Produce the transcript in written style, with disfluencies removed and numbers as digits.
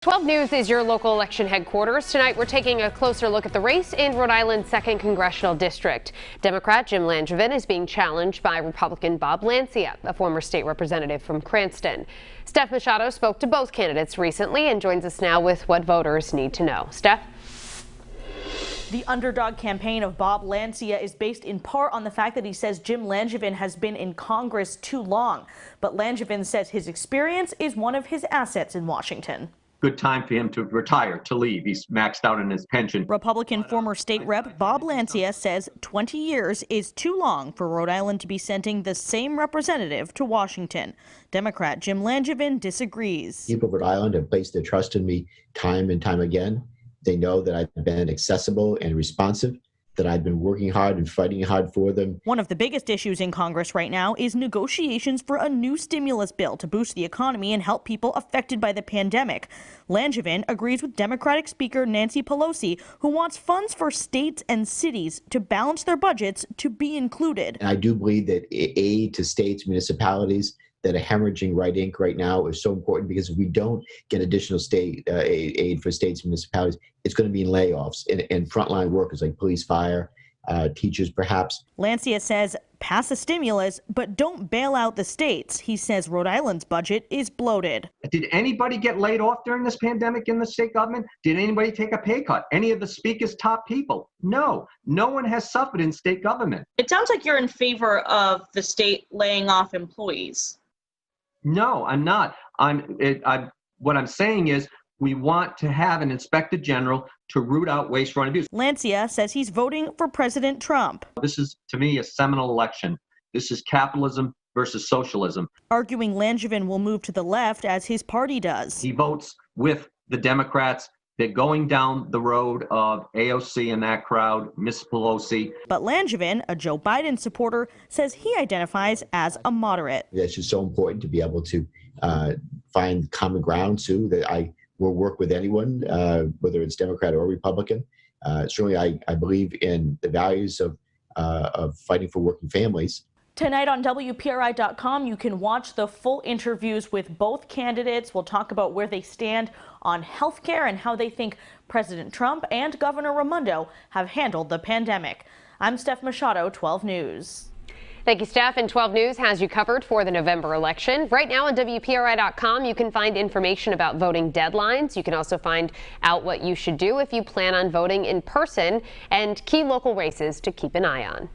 12 News is your local election headquarters. Tonight, we're taking a closer look at the race in Rhode Island's 2nd Congressional District. Democrat Jim Langevin is being challenged by Republican Bob Lancia, a former state representative from Cranston. Steph Machado spoke to both candidates recently and joins us now with what voters need to know. Steph? The underdog campaign of Bob Lancia is based in part on the fact that he says Jim Langevin has been in Congress too long. But Langevin says his experience is one of his assets in Washington. Good time for him to retire, to leave. He's maxed out on his pension. Republican former state rep Bob Lancia says 20 years is too long for Rhode Island to be sending the same representative to Washington. Democrat Jim Langevin disagrees. People of Rhode Island have placed their trust in me time and time again. They know that I've been accessible and responsive, that I've been working hard and fighting hard for them. One of the biggest issues in Congress right now is negotiations for a new stimulus bill to boost the economy and help people affected by the pandemic. Langevin agrees with Democratic Speaker Nancy Pelosi, who wants funds for states and cities to balance their budgets to be included. And I do believe that aid to states, municipalities that are hemorrhaging red ink right now is so important, because if we don't get additional state aid for states and municipalities, it's going to be in layoffs and frontline workers like police, fire, teachers perhaps. Lancia says pass a stimulus, but don't bail out the states. He says Rhode Island's budget is bloated. Did anybody get laid off during this pandemic in the state government? Did anybody take a pay cut? Any of the speaker's top people? No. No one has suffered in state government. It sounds like you're in favor of the state laying off employees. No, I'm not. What I'm saying is we want to have an inspector general to root out waste, fraud, and abuse. Lancia says he's voting for President Trump. This is, to me, a seminal election. This is capitalism versus socialism. Arguing Langevin will move to the left as his party does. He votes with the Democrats. They're going down the road of AOC and that crowd, Miss Pelosi. But Langevin, a Joe Biden supporter, says he identifies as a moderate. It's just so important to be able to find common ground, Sue, that I will work with anyone, whether it's Democrat or Republican. Certainly, I believe in the values of fighting for working families. Tonight on WPRI.com, you can watch the full interviews with both candidates. We'll talk about where they stand on health care and how they think President Trump and Governor Raimondo have handled the pandemic. I'm Steph Machado, 12 News. Thank you, Steph. And 12 News has you covered for the November election. Right now on WPRI.com, you can find information about voting deadlines. You can also find out what you should do if you plan on voting in person and key local races to keep an eye on.